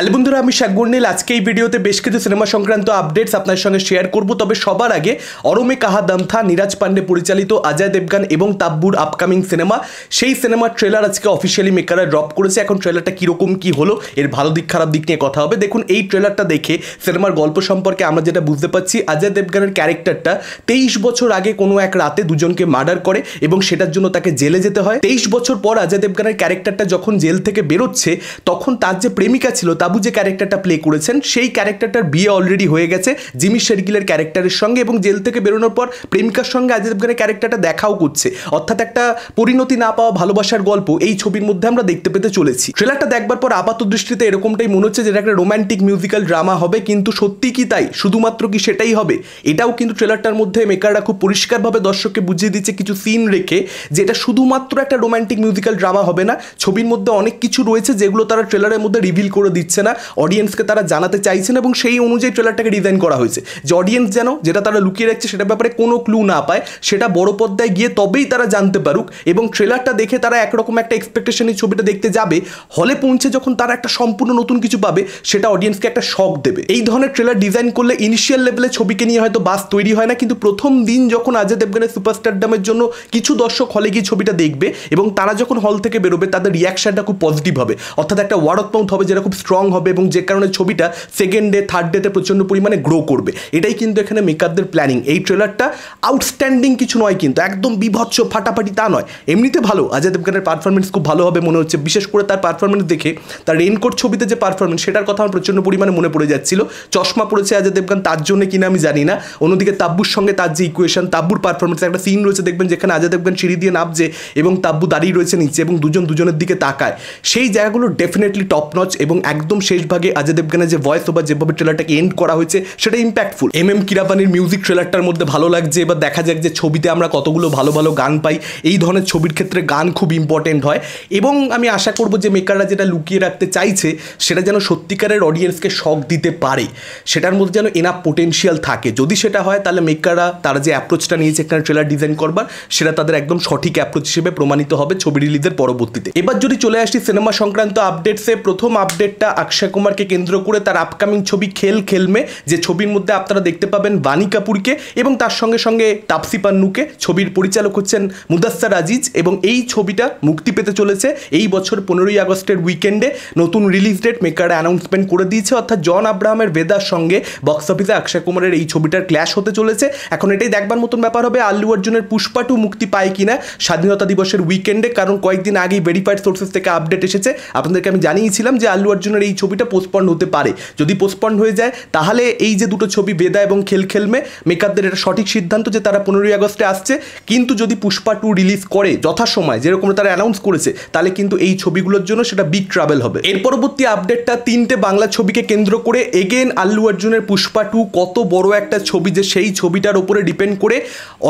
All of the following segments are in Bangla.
হ্যালো বন্ধুরা, আমি শাকগুরনীল। আজকে এই ভিডিওতে বেশ কিছু সিনেমা সংক্রান্ত আপডেটস আপনার সঙ্গে শেয়ার করব। তবে সবার আগে অরমে কাহা দম থা, নীরাজ পান্ডে পরিচালিত অজয় দেবগন এবং তাব্বুর আপকামিং সিনেমা, সেই সিনেমার ট্রেলার আজকে অফিসিয়ালি মেকাররা ড্রপ করেছে। এখন ট্রেলারটা কীরকম কী হলো, এর ভালো দিক খারাপ দিক নিয়ে কথা হবে। দেখুন, এই ট্রেলারটা দেখে সিনেমার গল্প সম্পর্কে আমরা যেটা বুঝতে পারছি, অজয় দেবগনের ক্যারেক্টারটা 23 বছর আগে কোনো এক রাতে দুজনকে মার্ডার করে এবং সেটার জন্য তাকে জেলে যেতে হয়। 23 বছর পর অজয় দেবগনের ক্যারেক্টারটা যখন জেল থেকে বেরোচ্ছে, তখন তার যে প্রেমিকা ছিল তাবু, যে ক্যারেক্টারটা প্লে করেছেন, সেই ক্যারেক্টারটার বিয়ে অলরেডি হয়ে গেছে জিমি শেরগিলের ক্যারেক্টারের সঙ্গে, এবং জেল থেকে বেরোনোর পর প্রেমিকার সঙ্গে অজয় দেবগনের ক্যারেক্টারটা দেখাও করছে। অর্থাৎ একটা পরিণতি না পাওয়া ভালোবাসার গল্প এই ছবির মধ্যে আমরা দেখতে পেতে চলেছি। ট্রেলারটা দেখবার পর আপাত দৃষ্টিতে এরকমটাই মনে হচ্ছে যে এটা একটা রোম্যান্টিক মিউজিক্যাল ড্রামা হবে, কিন্তু সত্যি কি তাই? শুধুমাত্র কি সেটাই হবে? এটাও কিন্তু ট্রেলারটার মধ্যে মেকাররা খুব পরিষ্কারভাবে দর্শককে বুঝিয়ে দিচ্ছে কিছু সিন রেখে, যে এটা শুধুমাত্র একটা রোম্যান্টিক মিউজিক্যাল ড্রামা হবে না। ছবির মধ্যে অনেক কিছু রয়েছে যেগুলো তারা ট্রেলারের মধ্যে রিভিল করে দিচ্ছে না, অডিয়েন্সকে তারা জানাতে চাইছেন, এবং সেই অনুযায়ী ট্রেলারটাকে ডিজাইন করা হয়েছে যে অডিয়েন্স যেন যেটা তারা লুকিয়ে রাখছে সেটার ব্যাপারে কোনো ক্লু না পায়, সেটা বড় পর্দায় গিয়ে তবেই তারা জানতে পারুক। এবং ট্রেলারটা দেখে তারা একরকম একটা এক্সপেকটেশনই ছবিটা দেখতে যাবে, হলে পৌঁছে যখন তারা একটা সম্পূর্ণ নতুন কিছু পাবে, সেটা অডিয়েন্সকে একটা শক দেবে। এই ধরনের ট্রেলার ডিজাইন করলে ইনিশিয়াল লেভেলে ছবিকে নিয়ে হয়তো বাস তৈরি হয় না, কিন্তু প্রথম দিন যখন অজয় দেবগনের সুপারস্টারডামের জন্য কিছু দর্শক হলে গিয়ে ছবিটা দেখবে এবং তারা যখন হল থেকে বেরোবে, তাদের রিয়াকশনটা খুব পজিটিভ হবে, অর্থাৎ একটা ওয়ার্ড অফ মাউথ হবে যেটা খুব স্ট্রং হবে, এবং যে কারণে ছবিটা সেকেন্ড ডে থার্ড ডেতে প্রচণ্ড পরিমাণে গ্রো করবে। এটাই কিন্তু এখানে মেকারদের প্ল্যানিং। এই ট্রেলারটা আউটস্ট্যান্ডিং কিছু নয়, কিন্তু একদম বিভৎস ফাটাফাটি তা নয়, এমনিতে ভালো। অজয় দেবগনের পারফরমেন্স খুব ভালো হবে মনে হচ্ছে, বিশেষ করে তার পারফরমেন্স দেখে তার রেইনকোট ছবিতে যে পারফরমেন্স, সেটার কথা আমার প্রচণ্ড পরিমাণে মনে পড়ে যাচ্ছিল। চশমা পড়েছে অজয় দেবগন, তার জন্য কিনা আমি জানি না। অন্যদিকে তাব্বুর সঙ্গে তার যে ইকুয়েশন, তাব্বুর পারফরমেন্স, একটা সিন রয়েছে দেখবেন যেখানে অজয় দেবগন সিঁড়ি দিয়ে নামছে এবং তাব্বু দাঁড়িয়ে রয়েছে নিচে এবং দুজনের দিকে তাকায়, সেই জায়গাগুলো ডেফিনেটলি টপ নচ। এবং একদম শেষ ভাগে অজয় দেবগনের যে ভয়েস ওভার, যেভাবে ট্রেলারটাকে এন্ড করা হয়েছে, সেটা ইম্প্যাক্টফুল। কিরাবানির মিউজিক ট্রেলারটার মধ্যে ভালো লাগছে। এবার দেখা যাক যে ছবিতে আমরা কতগুলো ভালো ভালো গান পাই। এই ধরনের ছবির ক্ষেত্রে গান খুব ইম্পর্টেন্ট হয়, এবং আমি আশা করব যে মেকাররা যেটা লুকিয়ে রাখতে চাইছে সেটা যেন সত্যিকারের অডিয়েন্সকে শক দিতে পারে, সেটার মধ্যে যেন এনাফ পোটেনশিয়াল থাকে। যদি সেটা হয়, তাহলে মেকাররা তারা যে অ্যাপ্রোচটা নিয়েছে এখানে ট্রেলার ডিজাইন করবার, সেটা তাদের একদম সঠিক অ্যাপ্রোচ হিসেবে প্রমাণিত হবে ছবি রিলিজের পরবর্তীতে। এবার যদি চলে আসি সিনেমা সংক্রান্ত আপডেটসে, প্রথম আপডেটটা অক্ষয় কুমারকে কেন্দ্র করে তার আপকামিং ছবি খেল খেলমে, যে ছবির মধ্যে আপনারা দেখতে পাবেন বানি কাপুরকে এবং তার সঙ্গে সঙ্গে তাপসি পান্নুকে। ছবির পরিচালক হচ্ছেন মুদাস্সার আজিজ, এবং এই ছবিটা মুক্তি পেতে চলেছে এই বছর 15ই আগস্টের উইকেন্ডে। নতুন রিলিজ ডেট মেকাররা অ্যানাউন্সমেন্ট করে দিয়েছে, অর্থাৎ জন আব্রাহামের বেদার সঙ্গে বক্স অফিসে অক্ষয় কুমারের এই ছবিটার ক্ল্যাশ হতে চলেছে। এখন এটাই দেখবার মতন ব্যাপার হবে আল্লু অর্জুনের পুষ্পা 2 মুক্তি পায় কিনা স্বাধীনতা দিবসের উইকেন্ডে, কারণ কয়েকদিন আগেই ভেরিফাইড সোর্সেস থেকে আপডেট এসেছে। আপনাদেরকে আমি জানিয়েছিলাম যে আল্লু অর্জুনের এই ছবিটা পোস্টপন্ড হতে পারে। যদি পোস্টপন্ড হয়ে যায়, তাহলে এই যে দুটো ছবি বেদা এবং খেল খেলমে, মেকারদের এটা সঠিক সিদ্ধান্ত যে তারা 15ই আগস্টে আসছে। কিন্তু যদি পুষ্পা 2 রিলিজ করে যথাসময়, যেরকম তারা অ্যানাউন্স করেছে, তাহলে কিন্তু এই ছবিগুলোর জন্য সেটা বিগ ট্রাভেল হবে। এর পরবর্তী আপডেটটা 3টে বাংলা ছবিকে কেন্দ্র করে। এগেন আল্লু অর্জুনের পুষ্পা 2 কত বড় একটা ছবি, যে সেই ছবিটার উপরে ডিপেন্ড করে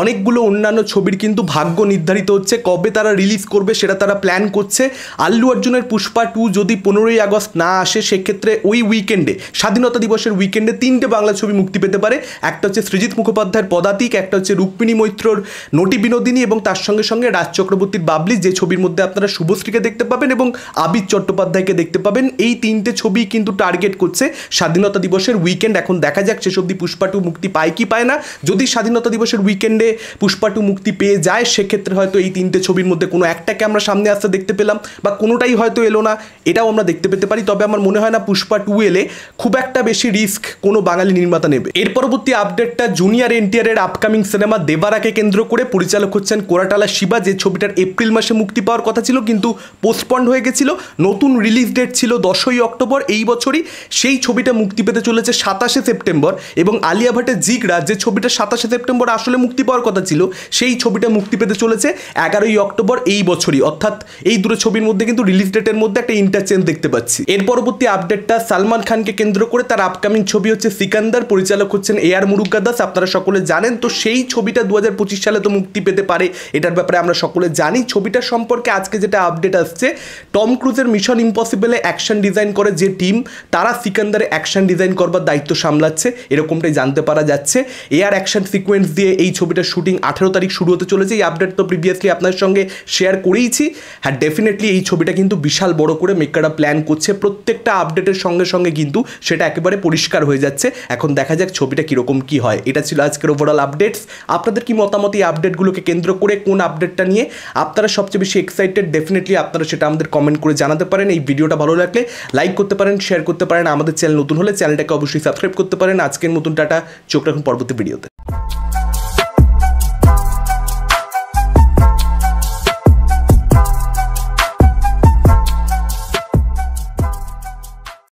অনেকগুলো অন্যান্য ছবির কিন্তু ভাগ্য নির্ধারিত হচ্ছে। কবে তারা রিলিজ করবে সেটা তারা প্ল্যান করছে। আল্লু অর্জুনের পুষ্পা 2 যদি 15ই আগস্ট না আসে, সেক্ষেত্রে ওই উইকেন্ডে, স্বাধীনতা দিবসের উইকেন্ডে 3টে বাংলা ছবি মুক্তি পেতে পারে। একটা হচ্ছে সৃজিত মুখোপাধ্যায়ের পদাতিক, একটা হচ্ছে রুক্মিণী মৈত্রর নটি বিনোদিনী, এবং তার সঙ্গে সঙ্গে রাজ চক্রবর্তীর বাবলি, যে ছবির মধ্যে আপনারা শুভশ্রীকে দেখতে পাবেন এবং আবির চট্টোপাধ্যায়কে দেখতে পাবেন। এই 3টে ছবি কিন্তু টার্গেট করছে স্বাধীনতা দিবসের উইকেন্ড। এখন দেখা যাক শেষ অবধি পুষ্পা 2 মুক্তি পায় কি পায় না। যদি স্বাধীনতা দিবসের উইকেন্ডে পুষ্পা 2 মুক্তি পেয়ে যায়, সেক্ষেত্রে হয়তো এই 3টে ছবির মধ্যে কোনো একটাকে আমরা সামনে আসতে দেখতে পেলাম, বা কোনোটাই হয়তো এলো না, এটাও আমরা দেখতে পেতে পারি। তবে আমার মনে হয় না পুষ্পা 2 এলে খুব একটা বেশি রিস্ক কোনো বাঙালি নির্মাতা নেবে। এর পরবর্তী আপডেটটা জুনিয়র এনটিআরের আপকামিং সিনেমা দেবারাকে কেন্দ্র করে। পরিচালক হচ্ছেন কোরাটালা শিবা, যে ছবিটার এপ্রিল মাসে মুক্তি পাওয়ার কথা ছিল কিন্তু পোস্টপন্ড হয়ে গেছিল। নতুন রিলিজ ডেট ছিল 10ই অক্টোবর এই বছরই, সেই ছবিটা মুক্তি পেতে চলেছে 27শে সেপ্টেম্বর। এবং আলিয়া ভাটের জিগরা, যে ছবিটা 27শে সেপ্টেম্বর আসলে মুক্তি পাওয়ার কথা ছিল, সেই ছবিটা মুক্তি পেতে চলেছে 11ই অক্টোবর এই বছরই। অর্থাৎ এই দুটো ছবির মধ্যে কিন্তু রিলিজ ডেটের মধ্যে একটা ইন্টারচেঞ্জ দেখতে পাচ্ছি। এর পরবর্তী আপডেটটা সালমান খানকে কেন্দ্র করে, তার আপকামিং ছবি হচ্ছে সিকান্দার। পরিচালক হচ্ছেন AR মুরুগাদাস, আপনারা সকলে জানেন। তো সেই ছবিটা 2025 সালে তো মুক্তি পেতে পারে, এটার ব্যাপারে আমরা সকলে জানি। ছবিটার সম্পর্কে আজকে যেটা আপডেট আসছে, টম ক্রুজের মিশন ইম্পসিবলে অ্যাকশন ডিজাইন করে যে টিম, তারা সিকান্দারে অ্যাকশন ডিজাইন করবার দায়িত্ব সামলাচ্ছে, এরকমটাই জানতে পারা যাচ্ছে। AR অ্যাকশন সিকোয়েন্স দিয়ে এই ছবিটার শুটিং 18 তারিখ শুরু হতে চলেছে। এই আপডেট তো প্রিভিয়াসলি আপনার সঙ্গে শেয়ার করেইছি। হ্যাঁ, ডেফিনেটলি এই ছবিটা কিন্তু বিশাল বড় করে মেকাররা প্ল্যান করছে। প্রত্যেক প্রত্যেকটা আপডেটের সঙ্গে সঙ্গে কিন্তু সেটা একেবারে পরিষ্কার হয়ে যাচ্ছে। এখন দেখা যাক ছবিটা কীরকম কী হয়। এটা ছিল আজকের ওভারঅল আপডেটস। আপনাদের কি মতামত এই আপডেটগুলোকে কেন্দ্র করে, কোন আপডেটটা নিয়ে আপনারা সবচেয়ে বেশি এক্সাইটেড? ডেফিনেটলি আপনারা সেটা আমাদের কমেন্ট করে জানাতে পারেন। এই ভিডিওটা ভালো লাগলে লাইক করতে পারেন, শেয়ার করতে পারেন। আমাদের চ্যানেল নতুন হলে চ্যানেলটাকে অবশ্যই সাবস্ক্রাইব করতে পারেন। আজকের মতন টাটা, চোখ রাখুন পরবর্তী ভিডিওতে।